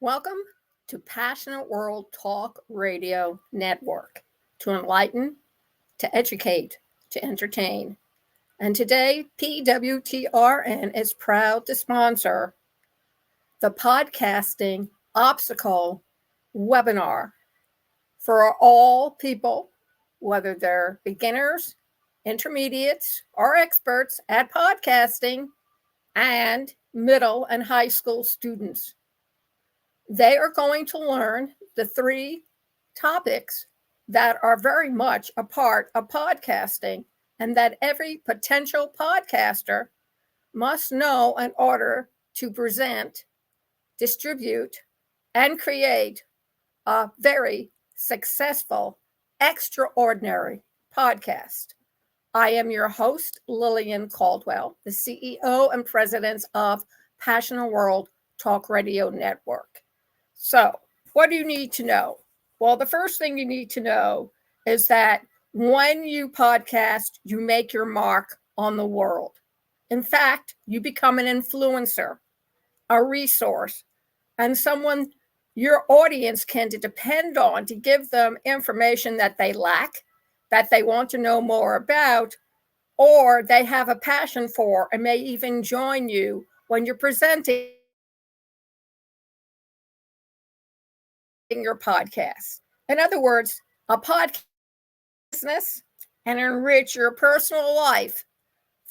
Welcome to Passionate World Talk Radio Network, to enlighten, to educate, to entertain. And today, PWTRN is proud to sponsor the Podcasting Obstacle webinar for all people, whether they're beginners, intermediates, or experts at podcasting, and middle and high school students. They are going to learn the three topics that are very much a part of podcasting and that every potential podcaster must know in order to present, distribute, and create a very successful, extraordinary podcast. I am your host, Lillian Caldwell, the CEO and president of Passionate World Talk Radio Network. So, what do you need to know? Well, the first thing you need to know is that when you podcast, you make your mark on the world. In fact, you become an influencer, a resource, and someone your audience can depend on to give them information that they lack, that they want to know more about, or they have a passion for and may even join you when you're presenting your podcast. In other words, a podcast business and enrich your personal life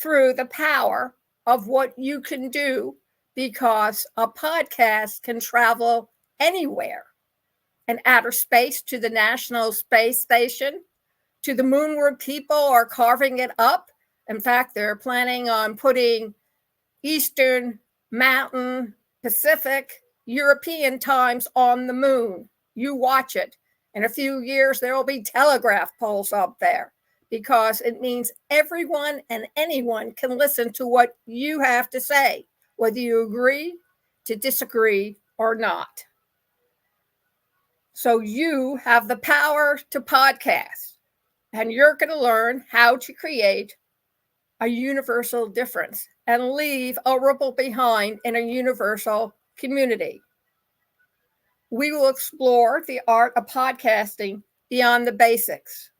through the power of what you can do, because a podcast can travel anywhere, and outer space to the National Space Station, to the moon where people are carving it up. In fact, they're planning on putting Eastern, Mountain, Pacific, European times on the moon. You watch it. In a few years, there will be telegraph poles up there, because it means everyone and anyone can listen to what you have to say, whether you agree to disagree or not. So you have the power to podcast, and you're going to learn how to create a universal difference and leave a ripple behind in a universal community. We will explore the art of podcasting beyond the basics,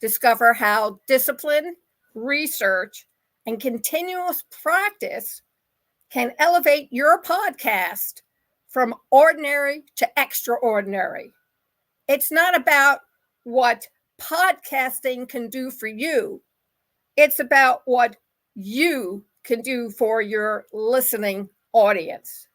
discover how discipline, research, and continuous practice can elevate your podcast from ordinary to extraordinary. It's not about what podcasting can do for you. It's about what you can do for your listening audience.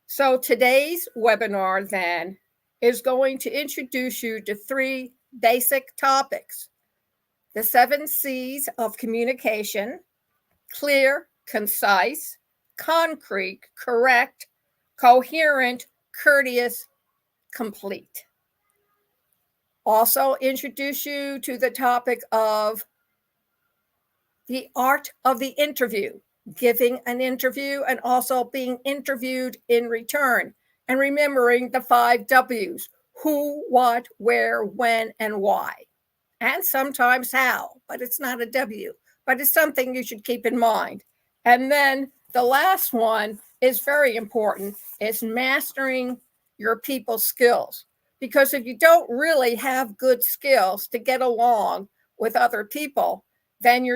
So today's webinar then is going to introduce you to three basic topics: the 7 C's of communication: clear, concise, concrete, correct, coherent, courteous, complete. Also introduce you to the topic of the art of the interview, giving an interview and also being interviewed in return, and remembering the 5 W's: who, what, where, when, and why, and sometimes how, but it's not a W, but it's something you should keep in mind. And then the last one is very important, is mastering your people skills, because if you don't really have good skills to get along with other people, then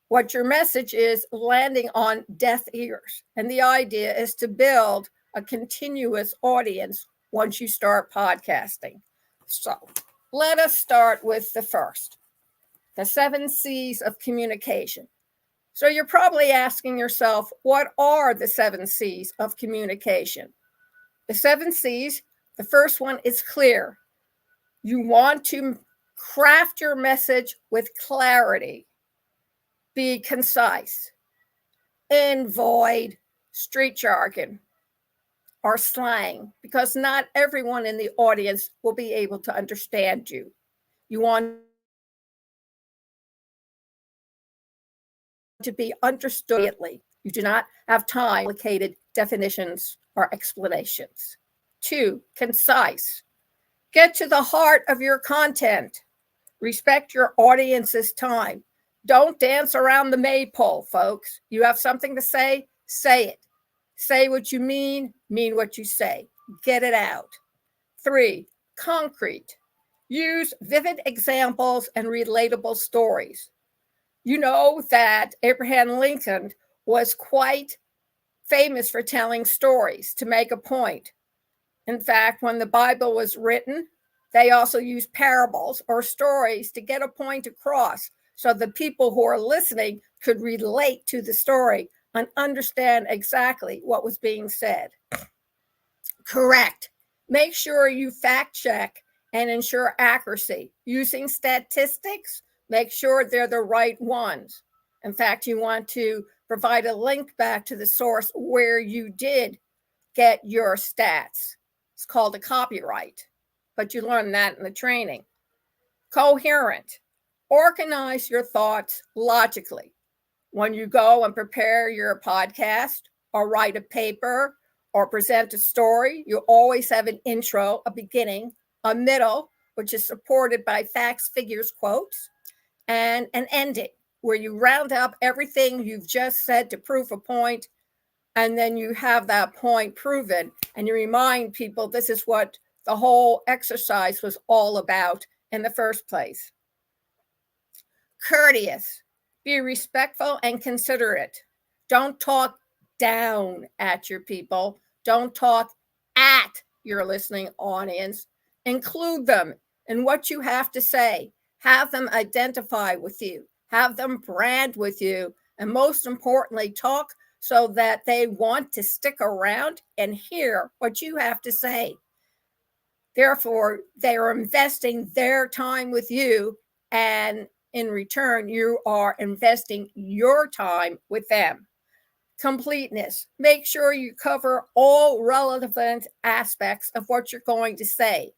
what your message is landing on deaf ears. And the idea is to build a continuous audience once you start podcasting. So let us start with the first, the 7 C's of communication. So you're probably asking yourself, what are the 7 C's of communication? The 7 C's, the first one is clear. You want to craft your message with clarity. Be concise, and avoid street jargon or slang, because not everyone in the audience will be able to understand you. You want to be understood immediately. You do not have time for complicated definitions or explanations. 2, concise. Get to the heart of your content. Respect your audience's time. Don't dance around the maypole, folks. You have something to say it. Say what you mean what you say. Get it out. 3, concrete. Use vivid examples and relatable stories. You know that Abraham Lincoln was quite famous for telling stories to make a point. In fact, when the Bible was written, they also used parables or stories to get a point across so the people who are listening could relate to the story and understand exactly what was being said. Correct. Make sure you fact check and ensure accuracy. Using statistics, make sure they're the right ones. In fact, you want to provide a link back to the source where you did get your stats. It's called a copyright, but you learn that in the training. Coherent. Organize your thoughts logically. When you go and prepare your podcast or write a paper or present a story, you always have an intro, a beginning, a middle, which is supported by facts, figures, quotes, and an ending where you round up everything you've just said to prove a point, and then you have that point proven, and you remind people this is what the whole exercise was all about in the first place. Courteous. Be respectful and considerate. Don't talk down at your people. Don't talk at your listening audience. Include them in what you have to say. Have them identify with you. Have them brand with you. And most importantly, talk so that they want to stick around and hear what you have to say. Therefore, they are investing their time with you, and in return, you are investing your time with them. Completeness. Make sure you cover all relevant aspects of what you're going to say.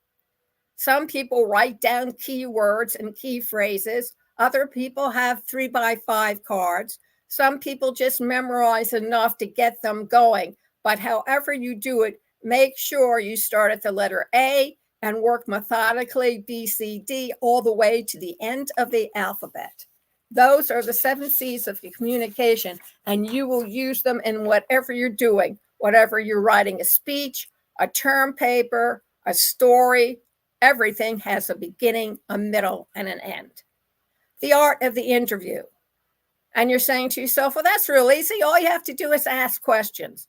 Some people write down keywords and key phrases. Other people have 3x5 cards. Some people just memorize enough to get them going. But however you do it, make sure you start at the letter A and work methodically B, C, D, all the way to the end of the alphabet. Those are the 7 C's of your communication, and you will use them in whatever you're doing, whatever you're writing a speech, a term paper, a story. Everything has a beginning, a middle, and an end. The art of the interview. And you're saying to yourself, well, that's real easy. All you have to do is ask questions.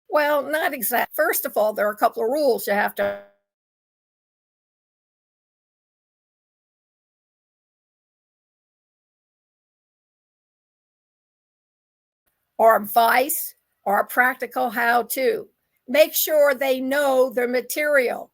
Well, not exactly. First of all, there are a couple of rules you have to. Or advice or a practical how-to. Make sure they know their material.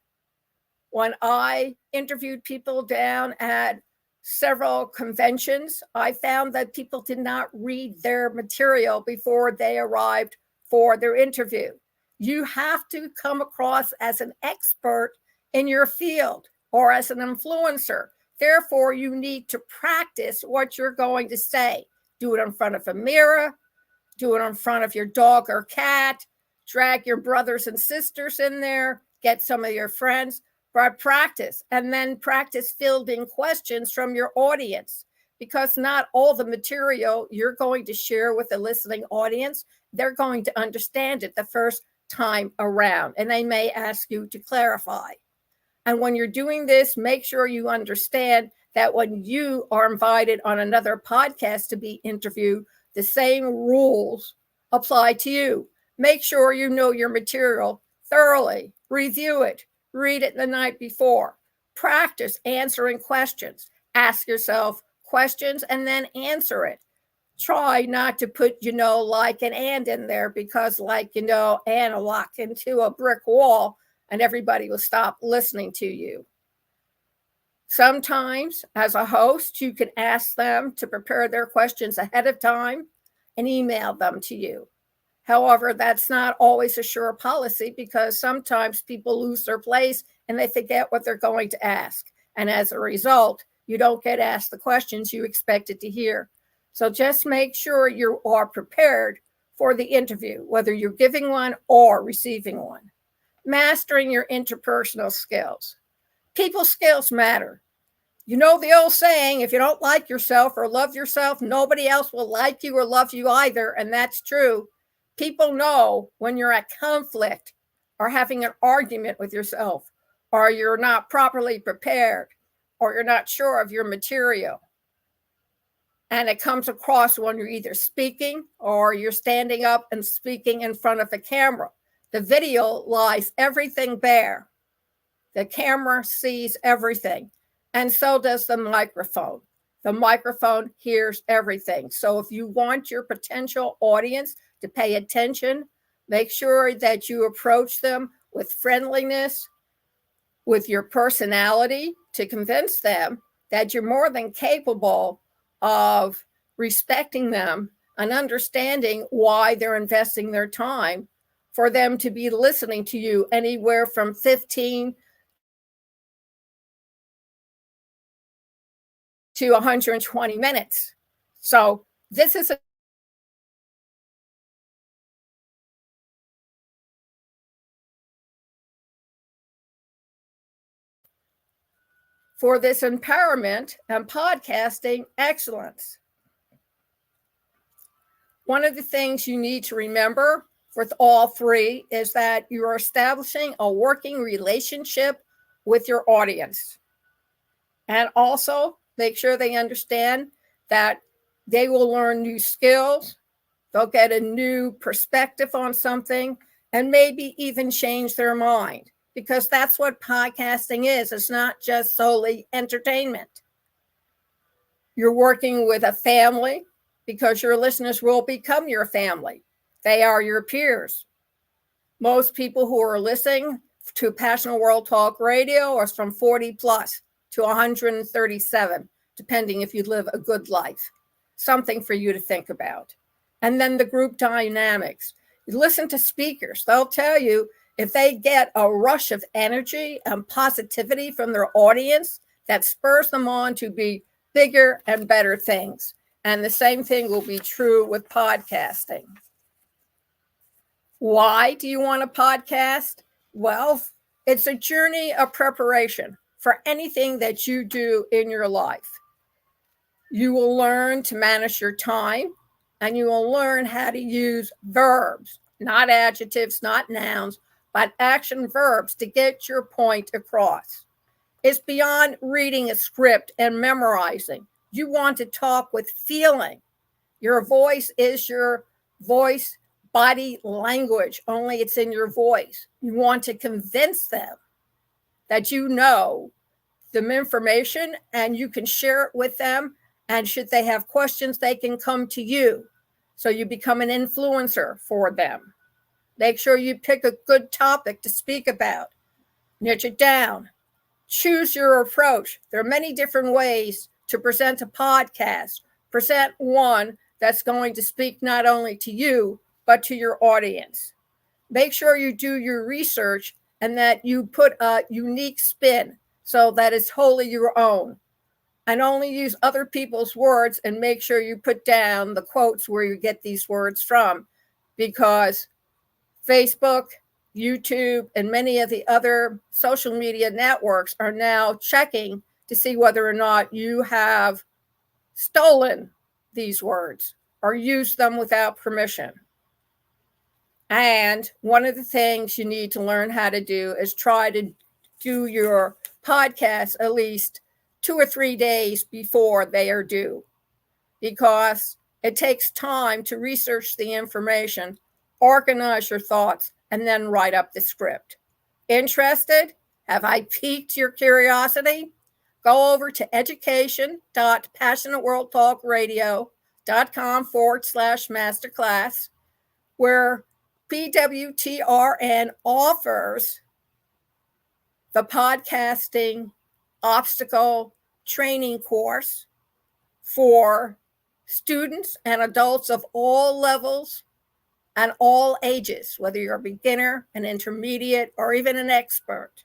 When I interviewed people down at several conventions, I found that people did not read their material before they arrived for their interview. You have to come across as an expert in your field or as an influencer. Therefore, you need to practice what you're going to say. Do it in front of a mirror, do it in front of your dog or cat, drag your brothers and sisters in there, get some of your friends, but practice, and then practice fielding questions from your audience, because not all the material you're going to share with the listening audience, they're going to understand it the first time around, and they may ask you to clarify. And when you're doing this, make sure you understand that when you are invited on another podcast to be interviewed, the same rules apply to you. Make sure you know your material thoroughly. Review it. Read it the night before. Practice answering questions. Ask yourself questions and then answer it. Try not to put, like an and in there, because and will lock into a brick wall and everybody will stop listening to you. Sometimes, as a host, you can ask them to prepare their questions ahead of time and email them to you. However, that's not always a sure policy, because sometimes people lose their place and they forget what they're going to ask. And as a result, you don't get asked the questions you expected to hear. So just make sure you are prepared for the interview, whether you're giving one or receiving one. Mastering your interpersonal skills. People skills matter. You know the old saying, if you don't like yourself or love yourself, nobody else will like you or love you either. And that's true. People know when you're at conflict or having an argument with yourself, or you're not properly prepared, or you're not sure of your material. And it comes across when you're either speaking or you're standing up and speaking in front of the camera. The video lies everything bare. The camera sees everything, and so does the microphone. The microphone hears everything. So if you want your potential audience to pay attention, make sure that you approach them with friendliness, with your personality, to convince them that you're more than capable of respecting them and understanding why they're investing their time for them to be listening to you anywhere from 15 to 120 minutes. So this is for this empowerment and podcasting excellence. One of the things you need to remember with all three is that you are establishing a working relationship with your audience. And also make sure they understand that they will learn new skills, they'll get a new perspective on something, and maybe even change their mind, because that's what podcasting is. It's not just solely entertainment. You're working with a family because your listeners will become your family. They are your peers. Most people who are listening to Passionate World Talk Radio are from 40 plus to 137, depending if you live a good life. Something for you to think about. And then the group dynamics. You listen to speakers. They'll tell you if they get a rush of energy and positivity from their audience, that spurs them on to be bigger and better things. And the same thing will be true with podcasting. Why do you want a podcast? Well, it's a journey of preparation for anything that you do in your life. You will learn to manage your time, and you will learn how to use verbs, not adjectives, not nouns, but action verbs to get your point across. It's beyond reading a script and memorizing. You want to talk with feeling. Your voice is your voice body language, only it's in your voice. You want to convince them that you know the information and you can share it with them. And should they have questions, they can come to you. So you become an influencer for them. Make sure you pick a good topic to speak about. Niche it down. Choose your approach. There are many different ways to present a podcast. Present one that's going to speak not only to you, but to your audience. Make sure you do your research and that you put a unique spin so that it's wholly your own. And only use other people's words, and make sure you put down the quotes where you get these words from, because Facebook, YouTube, and many of the other social media networks are now checking to see whether or not you have stolen these words or used them without permission. And one of the things you need to learn how to do is try to do your podcast at least 2 or 3 days before they are due, because it takes time to research the information, organize your thoughts, and then write up the script. Interested? Have I piqued your curiosity? Go over to education.passionateworldtalkradio.com/masterclass, where PWTRN offers the podcasting obstacle training course for students and adults of all levels and all ages, whether you're a beginner, an intermediate, or even an expert.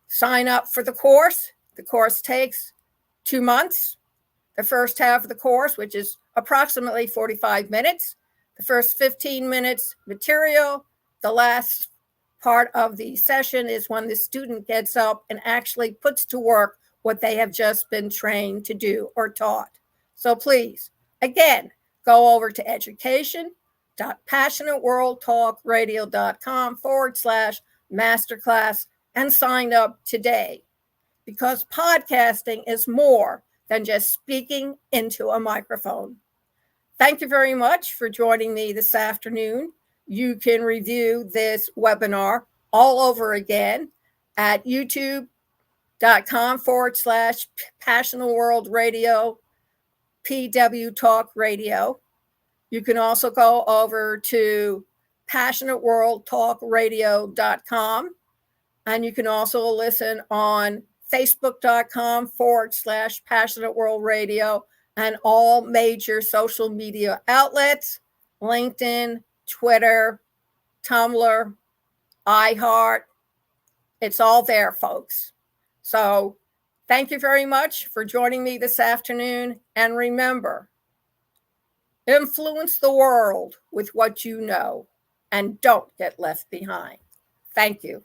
Sign up for the course. The course takes 2 months. The first half of the course, which is approximately 45 minutes, the first 15 minutes material, the last part of the session is when the student gets up and actually puts to work what they have just been trained to do or taught. So please, again, go over to education.passionateworldtalkradio.com/masterclass and sign up today, because podcasting is more than just speaking into a microphone. Thank you very much for joining me this afternoon. You can review this webinar all over again at youtube.com/Passionate World Radio, PW Talk Radio. You can also go over to passionateworldtalkradio.com, and you can also listen on facebook.com/Passionate World Radio and all major social media outlets, LinkedIn, Twitter, Tumblr, iHeart. It's all there, folks. So thank you very much for joining me this afternoon. And remember, influence the world with what you know and don't get left behind. Thank you.